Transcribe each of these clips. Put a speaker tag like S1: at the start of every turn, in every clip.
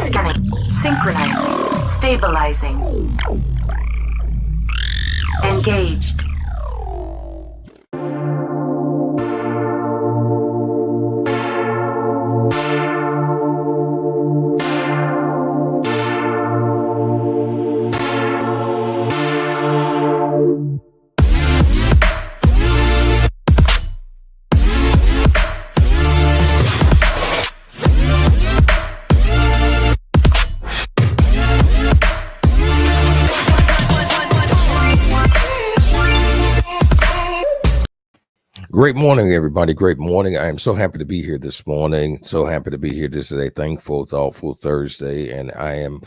S1: Scanning. Synchronizing. Stabilizing. Engaged.
S2: Great morning, everybody. Great morning. I am so happy to be here this morning. So happy to be here this is a thankful, thoughtful Thursday. And I am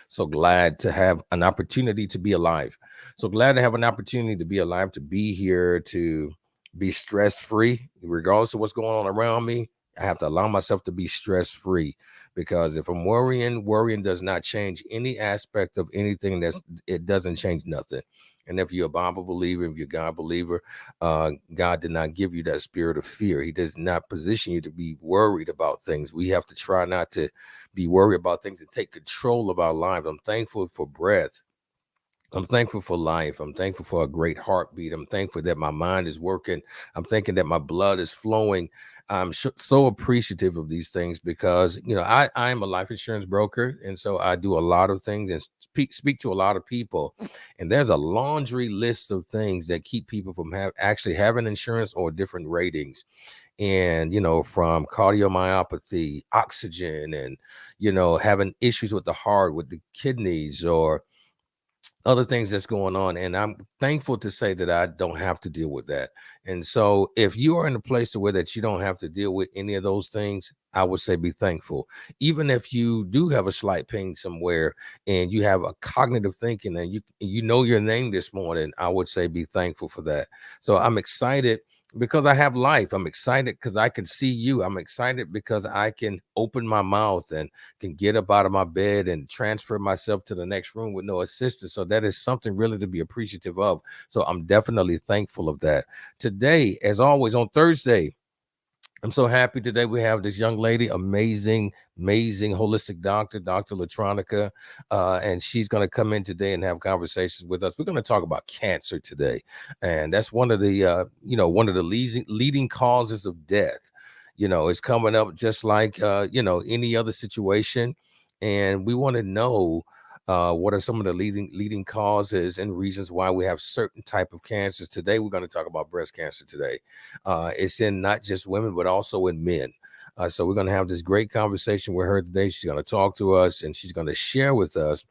S2: so glad to have an opportunity to be alive. So glad to have an opportunity to be alive, to be here, to be stress-free, regardless of what's going on around me. I have to allow myself to be stress-free, because if I'm worrying does not change any aspect of anything. It doesn't change nothing. And if you're a Bible believer, if you're a God believer, God did not give you that spirit of fear. He does not position you to be worried about things. We have to try not to be worried about things and take control of our lives. I'm thankful for breath. I'm thankful for life. I'm thankful for a great heartbeat. I'm thankful that my mind is working. I'm thinking that my blood is flowing. I'm so appreciative of these things because, I'm a life insurance broker. And so I do a lot of things and speak to a lot of people. And there's a laundry list of things that keep people from actually having insurance or different ratings. And, from cardiomyopathy, oxygen, and, having issues with the heart, with the kidneys, or other things that's going on. And I'm thankful to say that I don't have to deal with that. And so if you are in a place to where that you don't have to deal with any of those things, I would say be thankful. Even if you do have a slight pain somewhere and you have a cognitive thinking and you know your name this morning, I would say be thankful for that. So I'm excited because I have life. I'm excited because I can see you. I'm excited because I can open my mouth and can get up out of my bed and transfer myself to the next room with no assistance. So that is something really to be appreciative of. So I'm definitely thankful of that. Today, as always, on Thursday, I'm so happy today we have this young lady, amazing holistic doctor, Dr. LaTronica, and she's going to come in today and have conversations with us. We're going to talk about cancer today, and that's one of the leading causes of death. It's coming up just like any other situation, and we want to know what are some of the leading causes and reasons why we have certain type of cancers. Today, we're going to talk about breast cancer today. It's in not just women, but also in men. So we're going to have this great conversation with her today. She's going to talk to us and she's going to share with us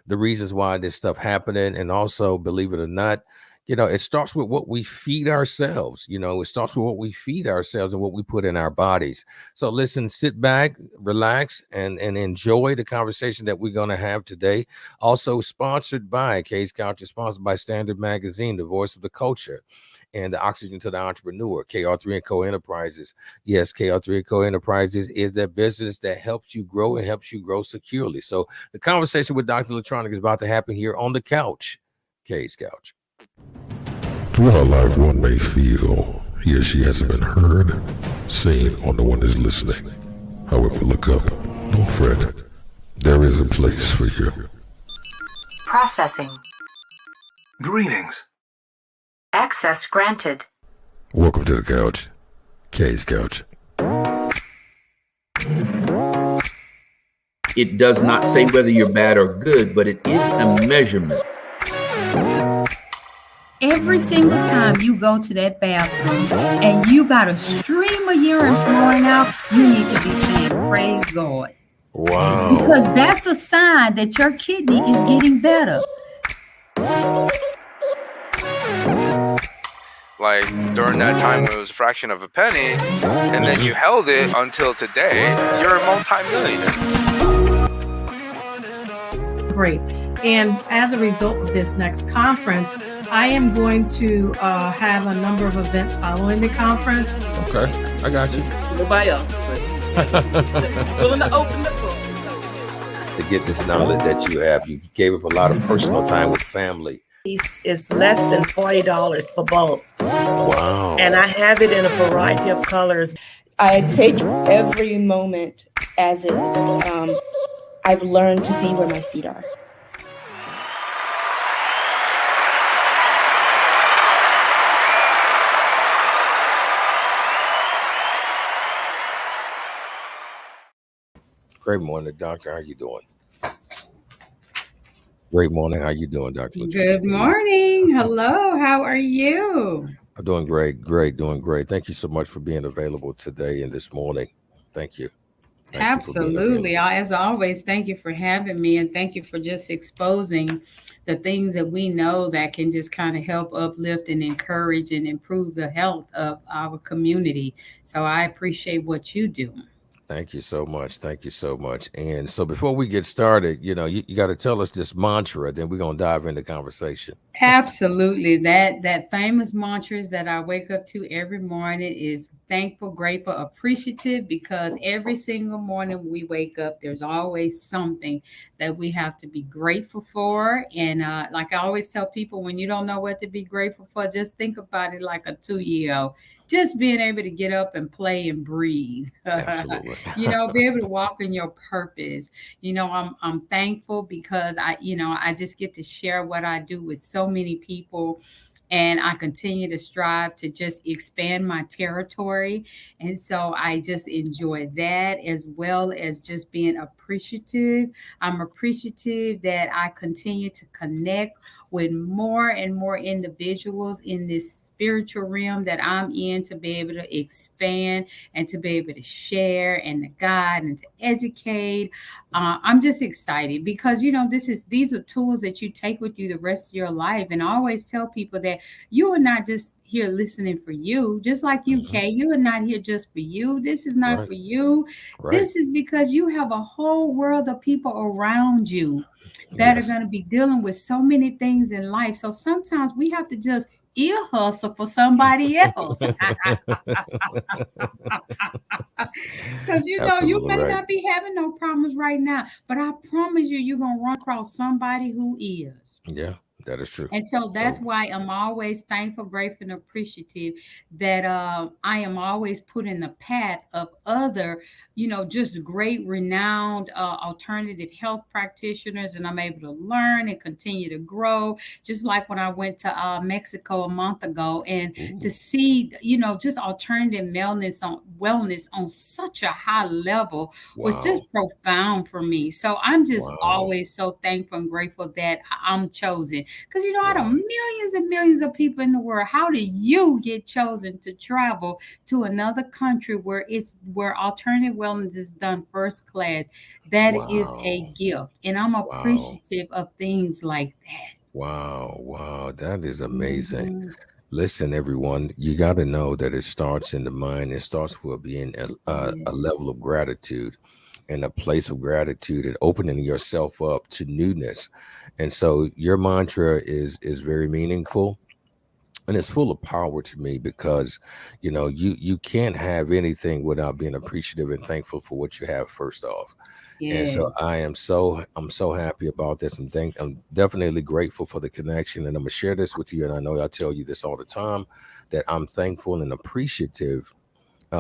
S2: the reasons why this stuff happening. And also, believe it or not, it starts with what we feed ourselves. It starts with what we feed ourselves and what we put in our bodies. So listen, sit back, relax, and enjoy the conversation that we're going to have today. Also sponsored by Kouch, is sponsored by Standard Magazine, the voice of the culture, and the oxygen to the entrepreneur, KR3 & Co. Enterprises. Yes, KR3 & Co. Enterprises is that business that helps you grow and helps you grow securely. So the conversation with Dr. LaTronica is about to happen here on the couch, K's Couch.
S3: Throughout life, one may feel he or she hasn't been heard, seen, or no one is listening. However, look up. Don't fret. There is a place for you.
S1: Processing.
S4: Greetings.
S1: Access granted.
S3: Welcome to the couch. K's Couch.
S5: It does not say whether you're bad or good, but it is a measurement.
S6: Every single time you go to that bathroom and you got a stream of urine flowing out, you need to be saying, praise God.
S2: Wow.
S6: Because that's a sign that your kidney is getting better.
S4: Like during that time when it was a fraction of a penny, and then you held it until today, you're a multi-millionaire.
S7: Great. And as a result of this next conference, I am going to have a number of events following the conference.
S2: Okay, I got you.
S8: Nobody else. Willing to open the book.
S2: To get this knowledge that you have, you gave up a lot of personal time with family.
S8: It's less than $40 for both.
S2: Wow.
S8: And I have it in a variety of colors.
S9: I take every moment as is. I've learned to be where my feet are.
S2: Great morning, doctor. How you doing? Great morning. How you doing, Dr. LaTronica?
S6: Good morning. Hello. How are you?
S2: I'm doing great, doing great. Thank you so much for being available today and this morning. Thank you. Thank you for being
S6: Absolutely.
S2: available.
S6: As always, thank you for having me, and thank you for just exposing the things that we know that can just kind of help uplift and encourage and improve the health of our community. So I appreciate what you do.
S2: Thank you so much. Thank you so much. And so before we get started, you got to tell us this mantra, then we're going to dive into conversation.
S6: Absolutely. That famous mantras that I wake up to every morning is thankful, grateful, appreciative, because every single morning we wake up, there's always something that we have to be grateful for. And like I always tell people, when you don't know what to be grateful for, just think about it like a 2-year-old. Just being able to get up and play and breathe.
S2: Absolutely.
S6: Be able to walk in your purpose. I'm thankful because I just get to share what I do with so many people, and I continue to strive to just expand my territory. And so I just enjoy that, as well as just being appreciative. I'm appreciative that I continue to connect with more and more individuals in this spiritual realm that I'm in, to be able to expand and to be able to share and to guide and to educate. I'm just excited because these are tools that you take with you the rest of your life. And I always tell people that you are not just here listening for you, just like you, Kay. You are not here just for you. This is not
S2: Right.
S6: for you.
S2: Right.
S6: This is because you have a whole world of people around you that are
S2: Yes.
S6: going to be dealing with so many things in life. So sometimes we have to just ear hustle for somebody else. Because you
S2: Absolutely
S6: may
S2: right.
S6: not be having no problems right now, but I promise you, you're going to run across somebody who is.
S2: Yeah, that is true.
S6: And so that's why I'm always thankful, grateful, and appreciative that I am always put in the path of other, just great, renowned alternative health practitioners. And I'm able to learn and continue to grow. Just like when I went to Mexico a month ago, and to see, just alternative wellness on such a high level was just profound for me. So I'm just always so thankful and grateful that I'm chosen. Because out of millions and millions of people in the world, how do you get chosen to travel to another country where alternative wellness is done first class? That is a gift, and I'm appreciative of things like that.
S2: Wow, that is amazing.
S6: Mhm.
S2: Listen, everyone, you got to know that it starts in the mind. It starts with being a level of gratitude, and a place of gratitude, and opening yourself up to newness. And so your mantra is very meaningful, and it's full of power to me, because you can't have anything without being appreciative and thankful for what you have first off. And so
S6: Yes.
S2: I'm so happy about this. I'm definitely grateful for the connection, and I'm gonna share this with you. And I know I tell you this all the time, that I'm thankful and appreciative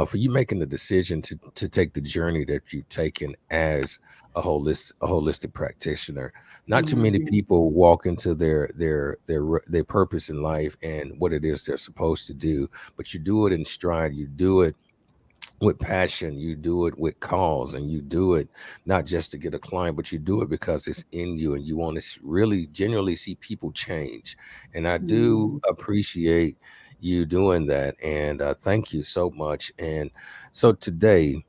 S2: for you making the decision to take the journey that you've taken as a holistic practitioner. Not too many
S6: Mhm.
S2: people walk into their purpose in life and what it is they're supposed to do, but you do it in stride. You do it with passion, you do it with cause, and you do it not just to get a client, but you do it because it's in you, and you want to really genuinely see people change. And I do
S6: Mhm.
S2: appreciate you doing that, and thank you so much. And so today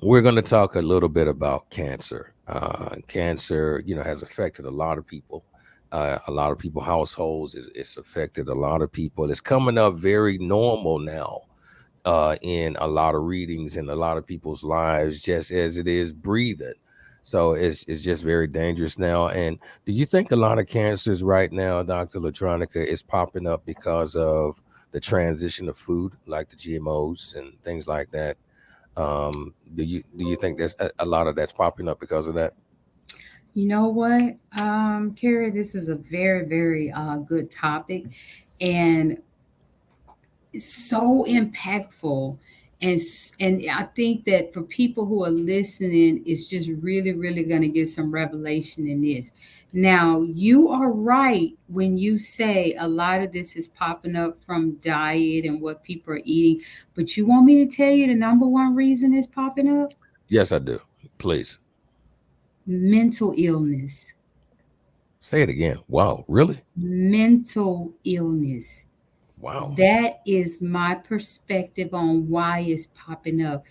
S2: we're going to talk a little bit about cancer. Cancer, has affected a lot of people. A lot of people households. It's affected a lot of people. It's coming up very normal now in a lot of readings in a lot of people's lives, just as it is breathing. So it's just very dangerous now. And do you think a lot of cancers right now, Dr. LaTronica, is popping up because of the transition of food, like the GMOs and things like that? Do you think there's a lot of that's popping up because of that?
S6: You know what, Carrie, this is a very, very good topic, and so impactful And I think that for people who are listening, it's just really, really going to get some revelation in this. Now, you are right when you say a lot of this is popping up from diet and what people are eating. But you want me to tell you the number one reason it's popping up?
S2: Yes, I do. Please
S6: Mental illness.
S2: say it again. Wow, really?
S6: Mental illness.
S2: Wow.
S6: That is my perspective on why it's popping up.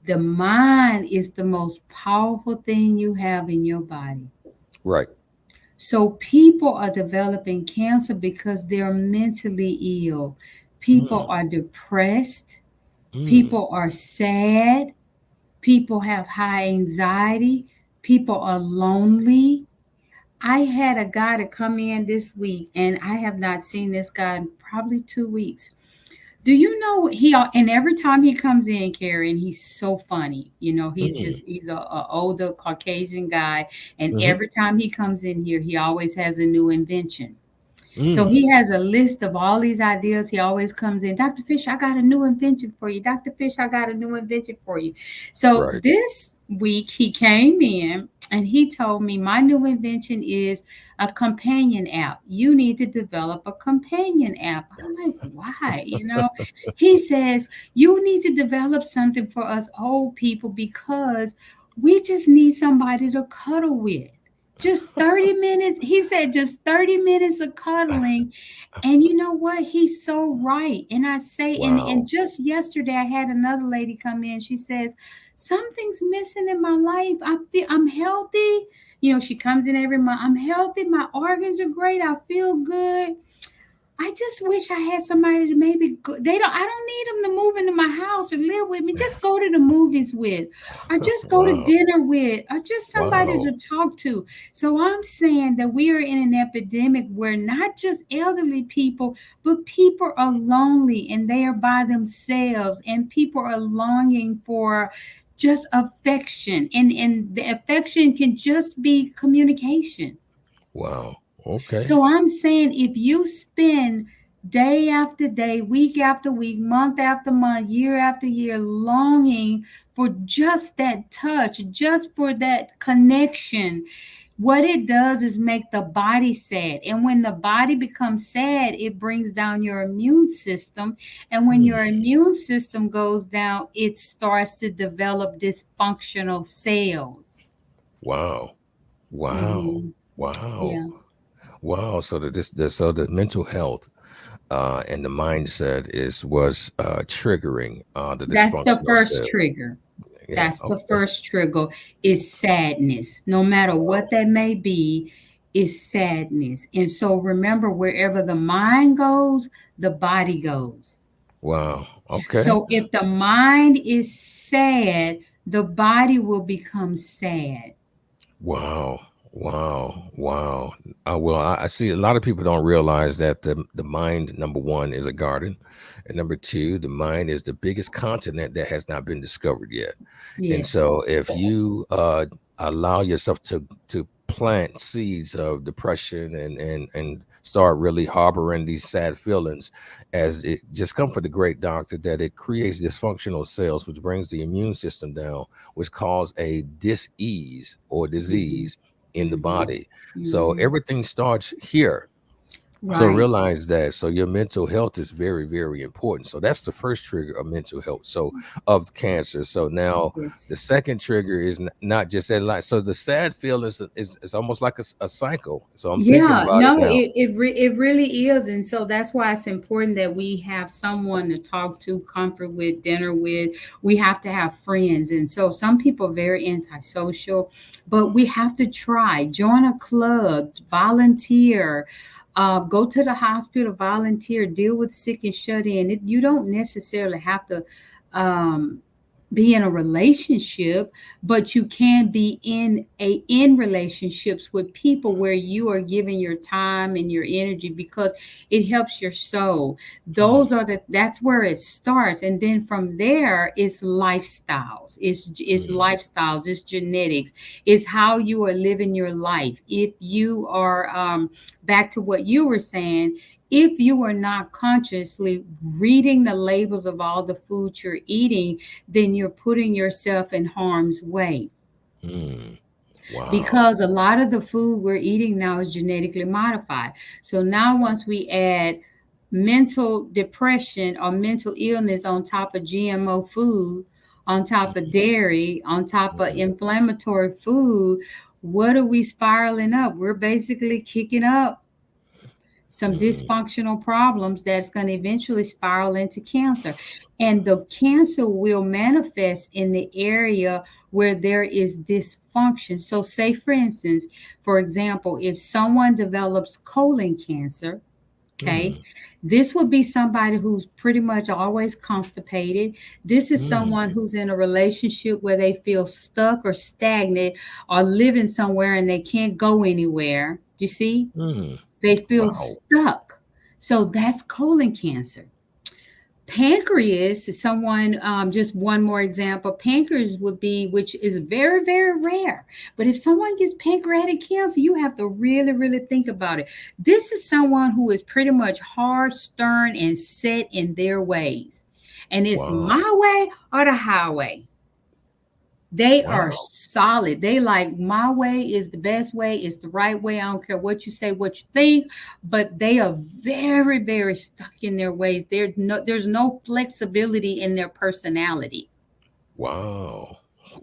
S6: The mind is the most powerful thing you have in your body.
S2: Right.
S6: So people are developing cancer because they're mentally ill. People are depressed. People are sad. People have high anxiety. People are lonely. I had a guy to come in this week, and I have not seen this guy in probably 2 weeks. Do you know and every time he comes in, Carrie, and he's so funny, he's a older Caucasian guy, and
S2: Mm-hmm.
S6: every time he comes in here, he always has a new invention. So
S2: Mm.
S6: he has a list of all these ideas. He always comes in, Dr. Fish, I got a new invention for you. Dr. Fish, I got a new invention for you. So
S2: Right.
S6: this week he came in and he told me my new invention is a companion app. You need to develop a companion app. I'm like, why? He says, you need to develop something for us old people because we just need somebody to cuddle with. Just 30 minutes. He said just 30 minutes of cuddling. And you know what? He's so right. And I say, and
S2: Wow.
S6: just yesterday I had another lady come in. She says, something's missing in my life. I'm healthy. She comes in every month. I'm healthy. My organs are great. I feel good. I just wish I had somebody to maybe go. I don't need them to move into my house or live with me. Just go to the movies with, or just go to
S2: Wow.
S6: dinner with, or just somebody
S2: Wow.
S6: to talk to. So I'm saying that we are in an epidemic where not just elderly people, but people are lonely and they are by themselves, and people are longing for just affection. And the affection can just be communication.
S2: Wow. Okay.
S6: So I'm saying if you spend day after day, week after week, month after month, year after year, longing for just that touch, just for that connection, what it does is make the body sad. And when the body becomes sad, it brings down your immune system. And when your immune system goes down, it starts to develop dysfunctional cells.
S2: Wow. Wow.
S6: Mhm.
S2: Wow.
S6: Yeah.
S2: Wow. So the mental health and the mindset was triggering the
S6: That's the
S2: dysfunctional
S6: first
S2: cell.
S6: trigger.
S2: Yeah.
S6: That's the
S2: Okay.
S6: first trigger is sadness. No matter what that may be, is sadness. And so remember, wherever the mind goes, the body goes.
S2: Wow. Okay.
S6: So if the mind is sad, the body will become sad.
S2: Wow. Wow. Wow. Well, I see a lot of people don't realize that the mind, number one, is a garden. And number two, the mind is the biggest continent that has not been discovered yet. And
S6: Yes.
S2: so if you allow yourself to plant seeds of depression and start really harboring these sad feelings, as it just come from the great doctor, that it creates dysfunctional cells, which brings the immune system down, which cause a dis-ease or
S6: Mhm.
S2: disease in the
S6: Mhm.
S2: body. So
S6: Mhm.
S2: everything starts here. So
S6: Right.
S2: realize that. So your mental health is very, very important. So that's the first trigger of mental health. So of cancer. So now the
S6: Yes.
S2: second trigger is not just that. Like, so the sad feeling is almost like a cycle. So I'm thinking
S6: Yeah,
S2: about it
S6: no,
S2: now.
S6: it really is. And so that's why it's important that we have someone to talk to, comfort with, dinner with. We have to have friends. And so some people are very antisocial, but we have to try, join a club, volunteer, go to the hospital, volunteer, deal with sick and shut in. You don't necessarily have to um, be in a relationship, but you can be in relationships with people where you are giving your time and your energy because it helps your soul. That's where it starts. And then from there it's lifestyles. It's
S2: Mhm.
S6: lifestyles, it's genetics, it's how you are living your life. If you are back to what you were saying, if you are not consciously reading the labels of all the food you're eating, then you're putting yourself in harm's way.
S2: Wow.
S6: Because a lot of the food we're eating now is genetically modified. So now once we add mental depression or mental illness on top of GMO food, on top of dairy, on top of inflammatory food, what are we spiraling up? We're basically kicking up some dysfunctional problems that's going to eventually spiral into cancer. And the cancer will manifest in the area where there is dysfunction. So, say, for instance, for example, if someone develops colon cancer, okay, this would be somebody who's pretty much always constipated. This is someone who's in a relationship where they feel stuck or stagnant or living somewhere and they can't go anywhere. Do you see? They feel
S2: Wow.
S6: stuck. So that's colon cancer. Pancreas is someone, just one more example. Pancreas would be, which is very, very rare. But if someone gets pancreatic cancer, you have to really, really think about it. This is someone who is pretty much hard, stern, and set in their ways. And it's my way or the highway. They are solid. They like, my way is the best way. It's the right way. I don't care what you say, what you think, but they are very, very stuck in their ways. There's no flexibility in their personality.
S2: Wow.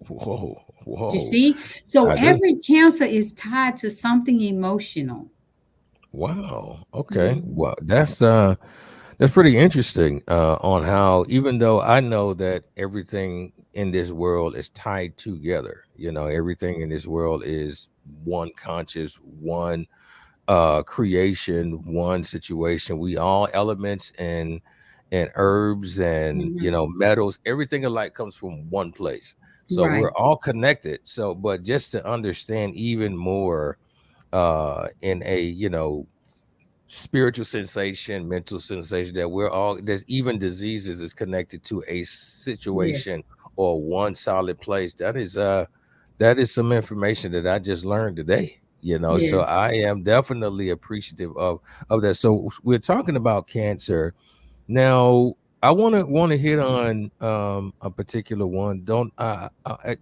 S2: Whoa.
S6: Do you see? So
S2: I do.
S6: every cancer is tied to something emotional.
S2: Wow. Okay. Well, that's pretty interesting on how, even though I know that everything in this world is tied together, everything in this world is one conscious, one creation, one situation. We all elements and herbs and metals, everything alike comes from one place. So
S6: Right.
S2: we're all connected. So, but just to understand even more in a spiritual sensation, mental sensation, that there's even diseases is connected to a situation or one solid place. That is some information that I just learned today. So I am definitely appreciative of that. So we're talking about cancer now. I want to hit on a particular one. Don't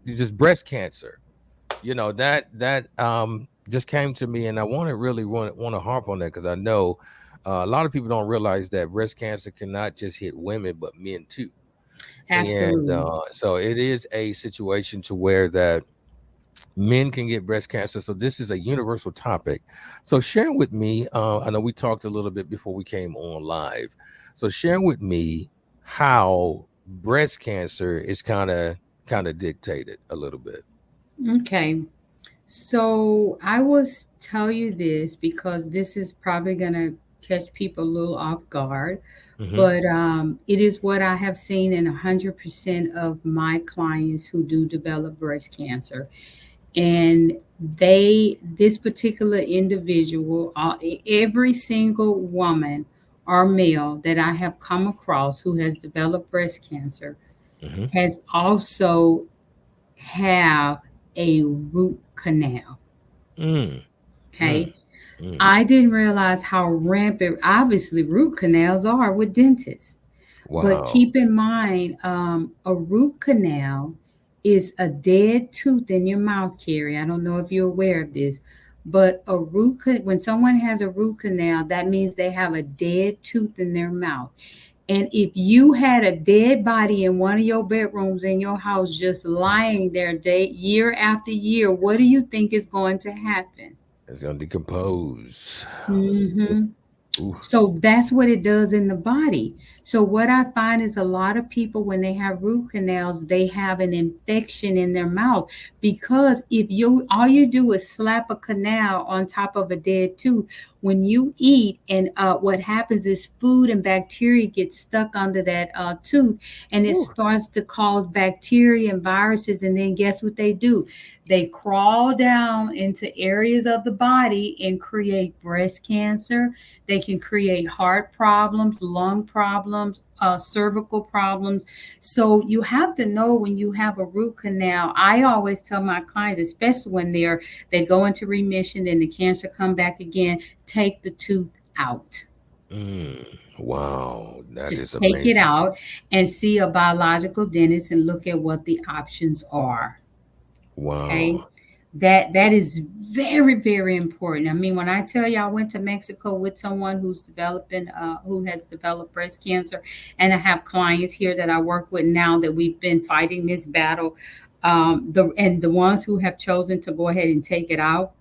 S2: just breast cancer. That just came to me, and I want to harp on that because I know a lot of people don't realize that breast cancer cannot just hit women but men too.
S6: Absolutely.
S2: And so it is a situation to where that men can get breast cancer. So this is a universal topic. So share with me, I know we talked a little bit before we came on live. So share with me how breast cancer is kind of dictated a little bit.
S6: Okay. So I will tell you this because this is probably going to catch people a little off guard, but it is what I have seen in 100% of my clients who do develop breast cancer. And this particular individual, every single woman or male that I have come across who has developed breast cancer has also have a root canal. Okay. I didn't realize how rampant, obviously, root canals are with dentists.
S2: Wow.
S6: But keep in mind, a root canal is a dead tooth in your mouth, Carrie. I don't know if you're aware of this, but when someone has a root canal, that means they have a dead tooth in their mouth. And if you had a dead body in one of your bedrooms in your house just lying there year after year, what do you think is going to happen?
S2: It's going to decompose.
S6: So that's what it does in the body. So what I find is a lot of people, when they have root canals, they have an infection in their mouth, because if all you do is slap a canal on top of a dead tooth, when you eat, and what happens is food and bacteria get stuck under that tooth, and it starts to cause bacteria and viruses. And then guess what they do? They crawl down into areas of the body and create breast cancer. They can create heart problems, lung problems, cervical problems. So you have to know when you have a root canal. I always tell my clients, especially when they go into remission, then the cancer come back again, take the tooth out.
S2: Wow, that is
S6: Just take it
S2: amazing.
S6: out and see a biological dentist and look at what the options are. Okay.
S2: Wow.
S6: That is very, very important. I mean, when I tell you I went to Mexico with someone who has developed breast cancer, and I have clients here that I work with now that we've been fighting this battle. The ones who have chosen to go ahead and take it out,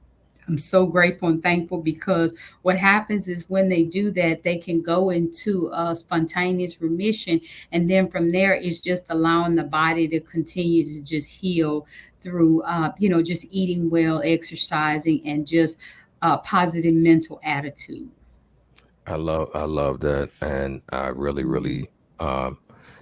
S6: I'm so grateful and thankful, because what happens is when they do that, they can go into a spontaneous remission. And then from there, it's just allowing the body to continue to just heal through, just eating well, exercising, and just positive mental attitude.
S2: I love that, and I really um,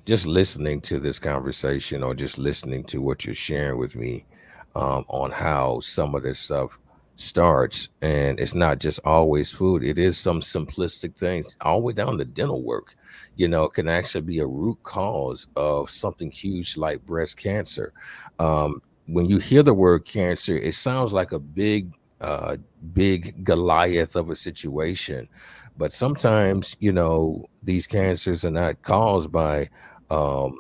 S2: just listening to this conversation, or just listening to what you're sharing with me, on how some of this stuff starts, and it's not just always food. It is some simplistic things, all the way down to dental work. Can actually be a root cause of something huge like breast cancer. When you hear the word cancer, it sounds like a uh, big Goliath of a situation. But sometimes, these cancers are not caused by um,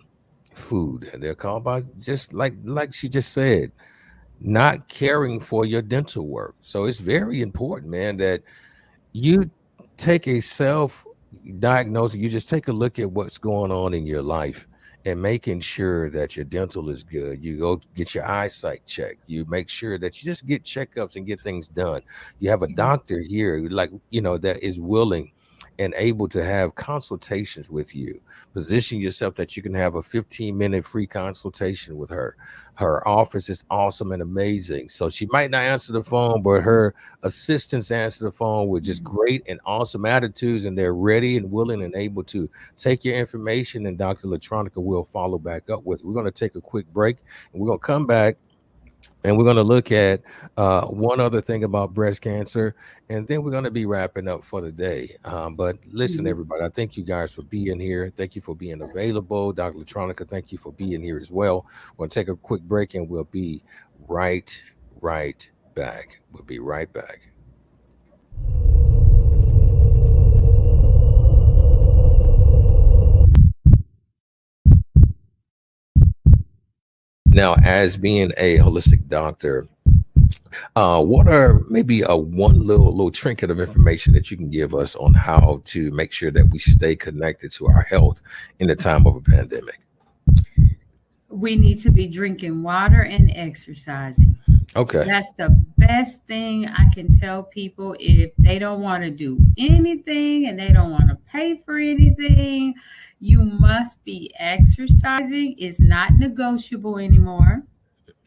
S2: food. They're caused by, just like she just said, not caring for your dental work. So it's very important, man, that you take a self diagnosis. You just take a look at what's going on in your life, and making sure that your dental is good. You go get your eyesight checked. You make sure that you just get checkups and get things done. You have a doctor here, like, that is willing and able to have consultations with you. Position yourself that you can have a 15-minute free consultation with her. Her office is awesome and amazing. So she might not answer the phone, but her assistants answer the phone with just great and awesome attitudes, and they're ready and willing and able to take your information, and Dr. LaTronica will follow back up with. We're going to take a quick break, and we're going to come back, and we're going to look at one other thing about breast cancer, and then we're going to be wrapping up for the day. But listen, everybody, I thank you guys for being here. Thank you for being available. Dr. LaTronica, thank you for being here as well. We'll take a quick break, and we'll be right back. We'll be right back. Now, as being a holistic doctor, what are maybe a one little trinket of information that you can give us on how to make sure that we stay connected to our health in the time of a pandemic?
S6: We need to be drinking water and exercising.
S2: Okay.
S6: That's the best thing I can tell people. If they don't want to do anything and they don't want to pay for anything, you must be exercising. It's not negotiable anymore.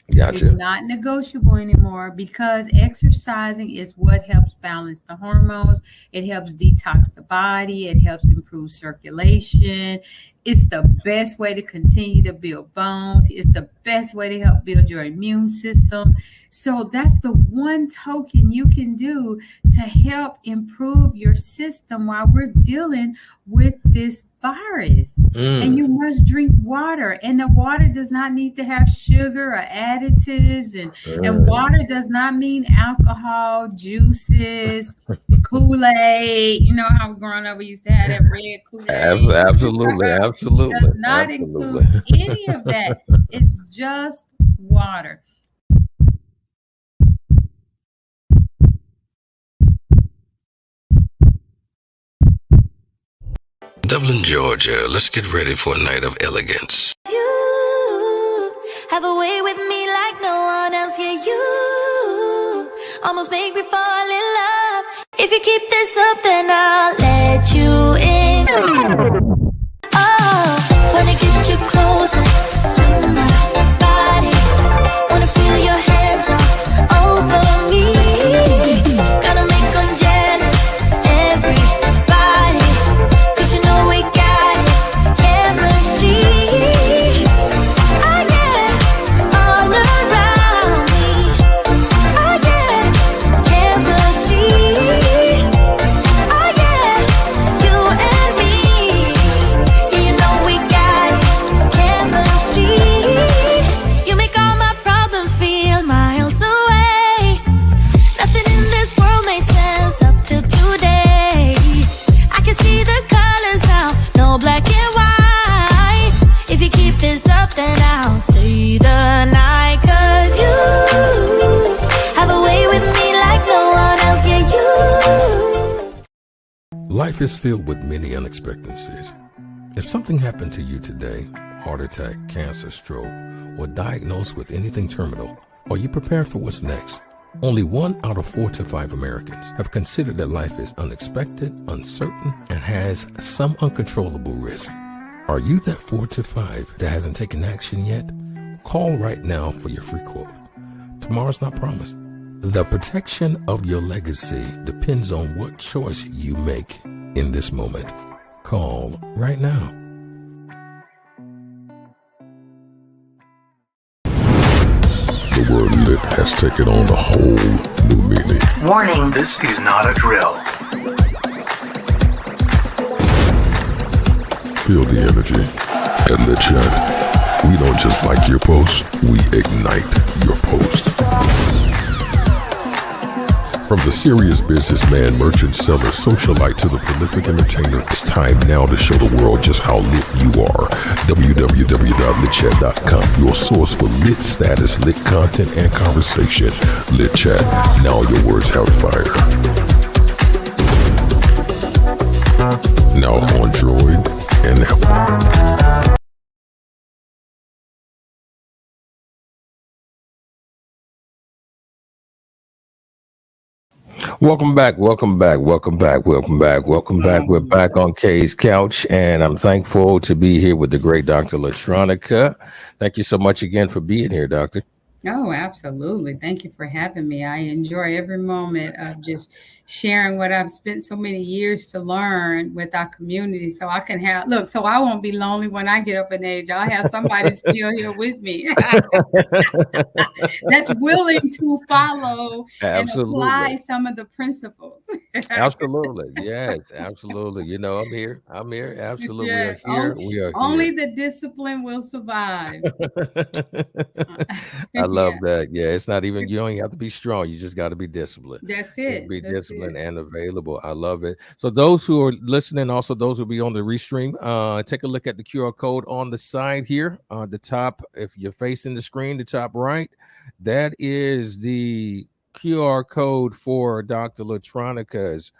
S6: It's
S2: Gotcha.
S6: not negotiable anymore, because exercising is what helps balance the hormones. It helps detox the body. It helps improve circulation. It's the best way to continue to build bones. It's the best way to help build your immune system. So that's the one token you can do to help improve your system while we're dealing with this virus. And you must drink water, and the water does not need to have sugar or additives, and water does not mean alcohol, juices, Kool-Aid. You know how growing up we used to have that red Kool-Aid.
S2: Absolutely.
S6: It does not include any of that. It's just water.
S3: Dublin, Georgia. Let's get ready for a night of elegance.
S10: You have a way with me like no one else. Yeah, you almost make me fall in love. If you keep this up, then I'll let you in. Oh, wanna get you closer to my body. Wanna feel your hands all over me. Gotta make them jealous, everybody. 'Cause you know we got it, chemistry. Oh yeah, all around me. Oh yeah, chemistry. Oh yeah, you and me.
S3: Life is filled with many unexpectancies. If something happened to you today, heart attack, cancer, stroke, or diagnosed with anything terminal, are you prepared for what's next? Only 1 out of 4 to 5 Americans have considered that life is unexpected, uncertain, and has some uncontrollable risk. Are you that 4 to 5 that hasn't taken action yet? Call right now for your free quote. Tomorrow's not promised. The protection of your legacy depends on what choice you make in this moment. Call right now. The word lit has taken on a whole new meaning.
S1: Warning.
S11: This is not a drill.
S3: Feel the energy at Lit Chat. We don't just like your post, we ignite your post. From the serious businessman, merchant, seller, socialite to the prolific entertainer, it's time now to show the world just how lit you are. www.litchat.com, your source for lit status, lit content, and conversation. Lit Chat, now your words have fire. Now on Droid and Apple.
S2: Welcome back. We're back on Kay's Couch, and I'm thankful to be here with the great Dr. LaTronica. Thank you so much again for being here, Doctor.
S6: Oh, absolutely. Thank you for having me. I enjoy every moment of just sharing what I've spent so many years to learn with our community. So I can so I won't be lonely when I get up in age. I'll have somebody still here with me that's willing to follow and apply some of the principles.
S2: Absolutely. Yes, absolutely. You know, I'm here. Absolutely.
S6: Yes.
S2: We are here.
S6: Only the discipline will survive.
S2: I love that. Yeah, it's not even, you don't have to be strong. You just got to be disciplined.
S6: That's it.
S2: Be disciplined and available. I love it. So those who are listening, also those who will be on the restream, take a look at the QR code on the side here on the top. If you're facing the screen, the top right, that is the QR code for Dr. LaTronica's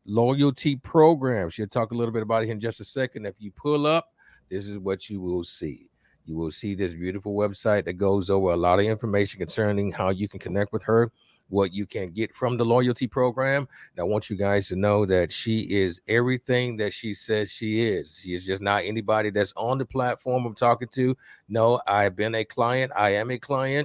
S2: loyalty program. She'll talk a little bit about it in just a second. If you pull up, this is what you will see. You will see this beautiful website that goes over a lot of information concerning how you can connect with her, what you can get from the loyalty program. And I want you guys to know that she is everything that she says she is. She is just not anybody that's on the platform I'm talking to. No, I've been a client. I am a client.